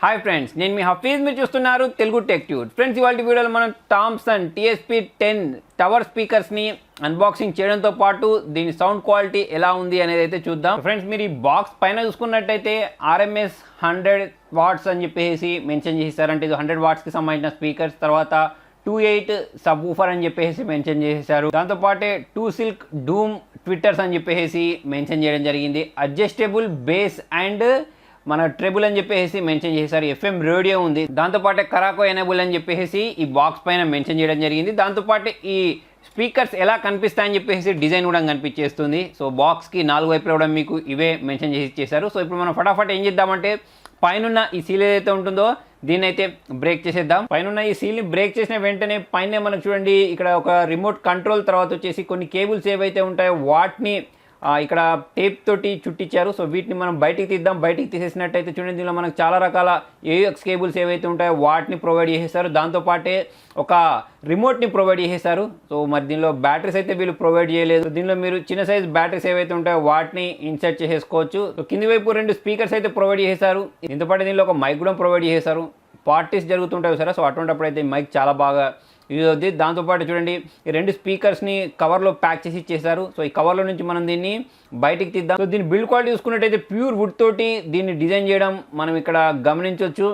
Hi friends, నేను మీ హఫీజ్. మీరు చూస్తున్నారు తెలుగు టెక్ ట్యూడ్. ఫ్రెండ్స్, ఇవాళ వీడియోలో మనం థామ్సన్ TSP10 టవర్ స్పీకర్స్ని అన్బాక్సింగ్ చేయడంతో పాటు దీని సౌండ్ క్వాలిటీ ఎలా ఉంది అనేది అయితే చూద్దాం. ఫ్రెండ్స్, మీరు ఈ బాక్స్ పైన చూసుకున్నట్టయితే RMS 100 వాట్స్ అని చెప్పేసి మెన్షన్ చేశారు. అంటే ఇది 100 వాట్స్కి సంబంధించిన స్పీకర్స్. తర్వాత 2.8 సబ్ ఊఫర్ అని చెప్పేసి మెన్షన్ చేశారు. దాంతోపాటే 2 సిల్క్ డూమ్ ట్విట్టర్స్ అని చెప్పేసి మెన్షన్ చేయడం జరిగింది. అడ్జస్టబుల్ బేస్ అండ్ మన ట్రెబుల్ అని చెప్పేసి మెన్షన్ చేశారు. FM రేడియో ఉంది. దాంతోపాటే కరాకో ఎనేబుల్ అని చెప్పేసి ఈ బాక్స్ పైన మెన్షన్ చేయడం జరిగింది. దాంతోపాటు ఈ స్పీకర్స్ ఎలా కనిపిస్తాయని చెప్పేసి డిజైన్ కూడా కనిపించేస్తుంది. సో బాక్స్కి 4 వైపులు కూడా మీకు ఇవే మెన్షన్ చేసి ఇచ్చేసారు. సో ఇప్పుడు మనం ఫటాఫట్ ఏం చేద్దామంటే పైన ఈ సీల్ ఏదైతే ఉంటుందో దీన్ని అయితే బ్రేక్ చేసేద్దాం. పైన ఈ సీల్ని బ్రేక్ చేసిన వెంటనే పైన మనకు చూడండి ఇక్కడ ఒక రిమోట్ కంట్రోల్, తర్వాత వచ్చేసి కొన్ని కేబుల్స్ ఏవైతే ఉంటాయో వాటిని ఇక్కడ టేప్ తోటి చుట్టించారు. సో వీటిని మనం బయటికి తీద్దాం. బయటికి తీసేసినట్టయితే చూడండి, దీనిలో మనకు చాలా రకాల AUX కేబుల్స్ ఏవైతే ఉంటాయో వాటిని ప్రొవైడ్ చేసేసారు. దాంతోపాటే ఒక రిమోట్ని ప్రొవైడ్ చేసేసారు. సో మరి దీనిలో బ్యాటరీస్ అయితే వీళ్ళు ప్రొవైడ్ చేయలేదు. దీనిలో మీరు చిన్న సైజ్ బ్యాటరీస్ ఏవైతే ఉంటాయో వాటిని ఇన్సర్ట్ చేసేసుకోవచ్చు. సో కింది వైపు 2 స్పీకర్స్ అయితే ప్రొవైడ్ చేశారు. దీంతోపాటు దీనిలో ఒక మైక్ కూడా ప్రొవైడ్ చేశారు. పార్టీస్ జరుగుతుంటాయి సరే, సో అటువంటిప్పుడు అయితే మైక్ చాలా బాగా యూజ్ అవుద్ది. దాంతోపాటు చూడండి, ఈ 2 స్పీకర్స్ని కవర్లో ప్యాక్ చేసి ఇచ్చేసారు. సో ఈ కవర్లో నుంచి మనం దీన్ని బయటికి తీద్దాం. సో దీని బిల్డ్ క్వాలిటీ చూసుకున్నట్టయితే ప్యూర్ వుడ్ తోటి దీన్ని డిజైన్ చేయడం మనం ఇక్కడ గమనించవచ్చు.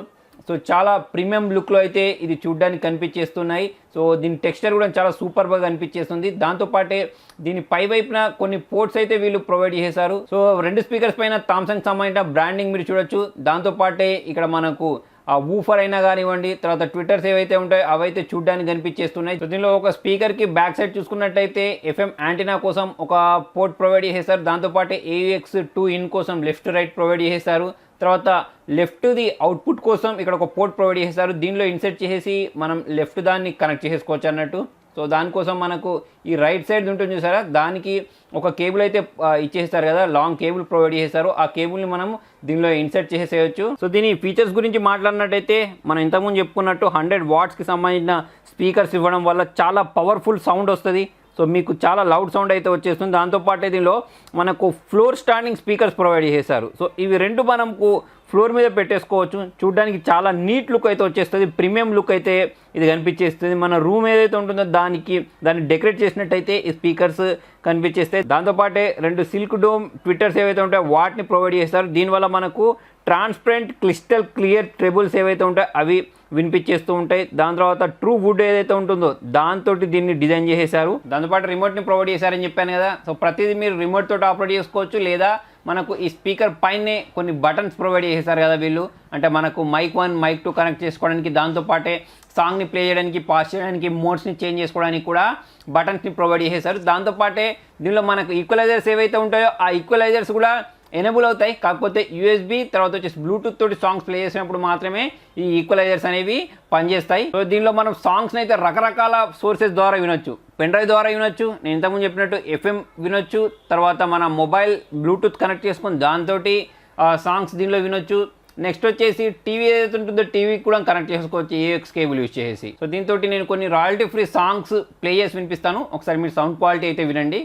సో చాలా ప్రీమియం లుక్లో అయితే ఇది చూడడానికి కనిపించేస్తున్నాయి. సో దీని టెక్స్చర్ కూడా చాలా సూపర్గా కనిపించేస్తుంది. దాంతోపాటే దీని పై వైపున కొన్ని పోర్ట్స్ అయితే వీళ్ళు ప్రొవైడ్ చేశారు. సో 2 స్పీకర్స్ పైన థామ్సన్ సంబంధించిన బ్రాండింగ్ మీరు చూడొచ్చు. దాంతోపాటే ఇక్కడ మనకు ఆ ఊఫర్ అయినా కానివ్వండి, తర్వాత ట్విట్టర్స్ ఏవైతే ఉంటాయో అవైతే చూడడానికి కనిపించేస్తున్నాయి. సో దీనిలో ఒక స్పీకర్కి బ్యాక్ సైడ్ చూసుకున్నట్టయితే FM యాంటీనా కోసం ఒక పోర్ట్ ప్రొవైడ్ చేశారు. దాంతోపాటు AUX 2 ఇన్ కోసం లెఫ్ట్ రైట్ ప్రొవైడ్ చేశారు. తర్వాత లెఫ్ట్ది అవుట్పుట్ కోసం ఇక్కడ ఒక పోర్ట్ ప్రొవైడ్ చేశారు. దీనిలో ఇన్సర్ట్ చేసేసి మనం లెఫ్ట్ దాన్ని కనెక్ట్ చేసేసుకోవచ్చు అన్నట్టు. సో దానికోసం మనకు ఈ రైట్ సైడ్ ఉంటుంది చూసారా, దానికి ఒక కేబుల్ అయితే ఇచ్చేస్తారు కదా, లాంగ్ కేబుల్ ప్రొవైడ్ చేశారు. ఆ కేబుల్ని మనం దీనిలో ఇన్సర్ట్ చేసేయచ్చు. సో దీని ఫీచర్స్ గురించి మాట్లాడినట్టయితే మనం ఇంతకుముందు చెప్పుకున్నట్టు 100 వాట్స్కి సంబంధించిన స్పీకర్స్ ఇవ్వడం వల్ల చాలా పవర్ఫుల్ సౌండ్ వస్తుంది. సో మీకు చాలా లౌడ్ సౌండ్ అయితే వచ్చేస్తుంది. దాంతోపాటు దీనిలో మనకు ఫ్లోర్ స్టాండింగ్ స్పీకర్స్ ప్రొవైడ్ చేశారు. సో ఇవి 2 మనకు ఫ్లోర్ మీద పెట్టేసుకోవచ్చు. చూడడానికి చాలా నీట్ లుక్ అయితే వచ్చేస్తుంది. ప్రీమియం లుక్ అయితే ఇది కనిపించేస్తుంది. మన రూమ్ ఏదైతే ఉంటుందో దాన్ని డెకరేట్ చేసినట్టయితే ఈ స్పీకర్స్ కనిపించేస్తాయి. దాంతోపాటే 2 సిల్క్ డోమ్ ట్విట్టర్స్ ఏవైతే ఉంటాయో వాటిని ప్రొవైడ్ చేస్తారు. దీనివల్ల మనకు ట్రాన్స్పరెంట్ క్రిస్టల్ క్లియర్ ట్రెబుల్స్ ఏవైతే ఉంటాయో అవి వినిపించేస్తూ ఉంటాయి. దాని తర్వాత ట్రూ వుడ్ ఏదైతే ఉంటుందో దాంతో దీన్ని డిజైన్ చేసేసారు. దాంతోపాటు రిమోట్ని ప్రొవైడ్ చేశారని చెప్పాను కదా. సో ప్రతిదీ మీరు రిమోట్ తోటి ఆపరేట్ చేసుకోవచ్చు, లేదా మనకు ఈ స్పీకర్ పైనే కొన్ని బటన్స్ ప్రొవైడ్ చేశారు కదా వీళ్ళు. అంటే మనకు మైక్ 1 మైక్ 2 కనెక్ట్ చేసుకోవడానికి, దాంతోపాటే సాంగ్ని ప్లే చేయడానికి, పాస్ చేయడానికి, మోడ్స్ని చేంజ్ చేసుకోవడానికి కూడా బటన్స్ని ప్రొవైడ్ చేశారు. దాంతోపాటే దీనిలో మనకు ఈక్వలైజర్స్ ఏవైతే ఉంటాయో ఆ ఈక్వలైజర్స్ కూడా ఎనేబుల్ అవుతాయి. కాకపోతే USB తర్వాత వచ్చేసి బ్లూటూత్ తోటి సాంగ్స్ ప్లే చేసినప్పుడు మాత్రమే ఈ ఈక్వలైజర్స్ అనేవి పనిచేస్తాయి. సో దీనిలో మనం సాంగ్స్ని అయితే రకరకాల సోర్సెస్ ద్వారా వినొచ్చు. పెన్ డ్రైవ్ ద్వారా వినొచ్చు, నేను ఇంతకుముందు చెప్పినట్టు FM వినొచ్చు, తర్వాత మన మొబైల్ బ్లూటూత్ కనెక్ట్ చేసుకొని దాంతో సాంగ్స్ దీనిలో వినొచ్చు. నెక్స్ట్ వచ్చేసి టీవీ ఏదైతే ఉంటుందో టీవీకి కూడా కనెక్ట్ చేసుకోవచ్చు AUX కేబుల్ యూజ్ చేసి. సో దీంతో నేను కొన్ని రాయల్టీ ఫ్రీ సాంగ్స్ ప్లే చేసి వినిపిస్తాను. ఒకసారి మీరు సౌండ్ క్వాలిటీ అయితే వినండి.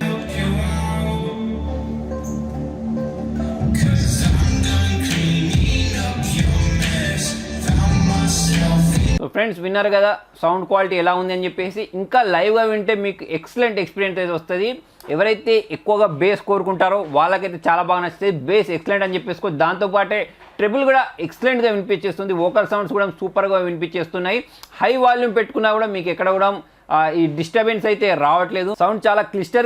సో ఫ్రెండ్స్, విన్నారు కదా సౌండ్ క్వాలిటీ ఎలా ఉంది అని చెప్పేసి. ఇంకా లైవ్గా వింటే మీకు ఎక్సలెంట్ ఎక్స్పీరియన్స్ అయితే వస్తుంది. ఎవరైతే ఎక్కువగా బేస్ కోరుకుంటారో వాళ్ళకైతే చాలా బాగా నచ్చుతుంది. బేస్ ఎక్సలెంట్ అని చెప్పేసుకో. దాంతోపాటే ట్రిబుల్ కూడా ఎక్సలెంట్గా వినిపించేస్తుంది. వోకల్ సౌండ్స్ కూడా సూపర్గా వినిపించేస్తున్నాయి. హై వాల్యూమ్ పెట్టుకున్నా కూడా మీకు ఎక్కడ కూడా ఈ డిస్టర్బెన్స్ అయితే రావట్లేదు. సౌండ్ చాలా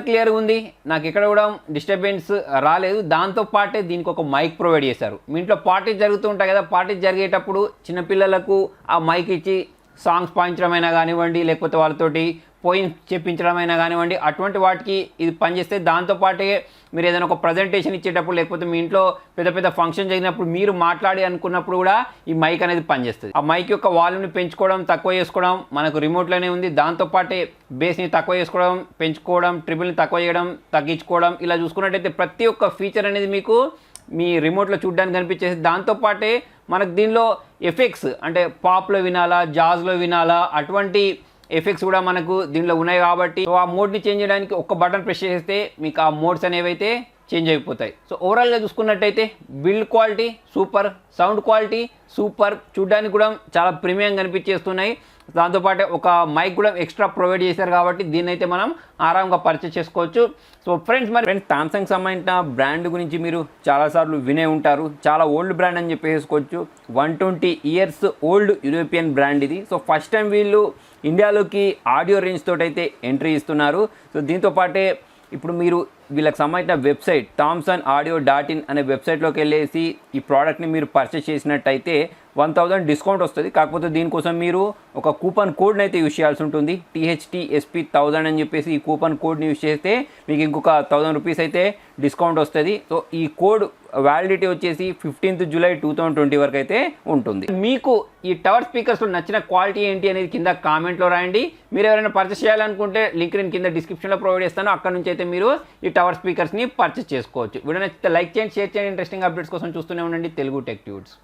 క్లియర్ ఉంది, నాకు ఎక్కడ కూడా డిస్టర్బెన్స్ రాలేదు. దాంతోపాటే దీనికి ఒక మైక్ ప్రొవైడ్ చేశారు. మీ ఇంట్లో పార్టీస్ జరుగుతూ ఉంటాయి కదా, పార్టీస్ జరిగేటప్పుడు చిన్నపిల్లలకు ఆ మైక్ ఇచ్చి సాంగ్స్ పాయించడమైనా కానివ్వండి, లేకపోతే వాళ్ళతోటి పోయిమ్స్ చెప్పించడమైనా కానివ్వండి, అటువంటి వాటికి ఇది పనిచేస్తే. దాంతోపాటే మీరు ఏదైనా ఒక ప్రజెంటేషన్ ఇచ్చేటప్పుడు, లేకపోతే మీ ఇంట్లో పెద్ద ఫంక్షన్ జరిగినప్పుడు మీరు మాట్లాడి అనుకున్నప్పుడు కూడా ఈ మైక్ అనేది పనిచేస్తుంది. ఆ మైక్ యొక్క వాల్యూమ్ని పెంచుకోవడం తక్కువ చేసుకోవడం మనకు రిమోట్లోనే ఉంది. దాంతోపాటే బేస్ని తక్కువ చేసుకోవడం, పెంచుకోవడం, ట్రిబుల్ని తక్కువ చేయడం, తగ్గించుకోవడం, ఇలా చూసుకున్నట్టయితే ప్రతి ఒక్క ఫీచర్ అనేది మీకు మీ రిమోట్లో చూడడానికి కనిపించేసి. దాంతోపాటే మనకు దీనిలో ఎఫెక్ట్స్ అంటే పాప్లో వినాలా, జాజ్లో వినాలా, అటువంటి ఎఫెక్ట్స్ కూడా మనకు దీనిలో ఉన్నాయి కాబట్టి ఆ మోడ్ని చేంజ్ చేయడానికి ఒక్క బటన్ ప్రెస్ చేస్తే మీకు ఆ మోడ్స్ అనేవి అయితే చేంజ్ అయిపోతాయి. సో ఓవరాల్గా చూసుకున్నట్టయితే build quality super, sound quality super, చూడడానికి కూడా చాలా ప్రీమియం కనిపించేస్తున్నాయి. దాంతోపాటు ఒక మైక్ కూడా ఎక్స్ట్రా ప్రొవైడ్ చేశారు కాబట్టి దీన్ని అయితే మనం ఆరాంగా పర్చేస్ చేసుకోవచ్చు. సో ఫ్రెండ్స్ థామ్సంగ్ సంబంధించిన బ్రాండ్ గురించి మీరు చాలాసార్లు వినే ఉంటారు. చాలా ఓల్డ్ బ్రాండ్ అని చెప్పేసుకోవచ్చు. 120 years ఓల్డ్ యూరోపియన్ బ్రాండ్ ఇది. సో ఫస్ట్ టైం వీళ్ళు ఇండియాలోకి ఆడియో రేంజ్ తోటి అయితే ఎంట్రీ ఇస్తున్నారు. సో దీంతోపాటే ఇప్పుడు మీరు వీళ్ళకి సంబంధించిన వెబ్సైట్ thomsonaudio.in అనే వెబ్సైట్లోకి వెళ్ళేసి ఈ ప్రోడక్ట్ని మీరు పర్చేస్ చేసినట్టయితే 1000 డిస్కౌంట్ వస్తుంది. కాకపోతే దీనికోసం మీరు ఒక కూపన్ కోడ్ని అయితే యూజ్ చేయాల్సి ఉంటుంది. THTSP1000 అని చెప్పేసి ఈ కూపన్ కోడ్ని యూజ్ చేస్తే మీకు ఇంకొక 1000 రూపీస్ అయితే డిస్కౌంట్ వస్తుంది. సో ఈ కోడ్ వ్యాలిడిటీ వచ్చేసి 15th July 2020 వరకు అయితే ఉంటుంది. మీకు ఈ టవర్ స్పీకర్స్లో నచ్చిన క్వాలిటీ ఏంటి అనేది కింద కామెంట్లో రాయండి. మీరు ఎవరైనా పర్చేస్ చేయాలనుకుంటే లింక్ నేను కింద డిస్క్రిప్షన్లో ప్రొవైడ్ చేస్తాను. అక్కడ నుంచి అయితే మీరు ఈ టవర్ స్పీకర్స్ని పర్చేస్ చేసుకోవచ్చు. వీడియో నచ్చితే లైక్ చేయండి, షేర్ చేయండి. ఇంట్రెస్టింగ్ అప్డేట్స్ కోసం చూస్తూనే ఉండండి తెలుగు టెక్ ట్యూట్స్.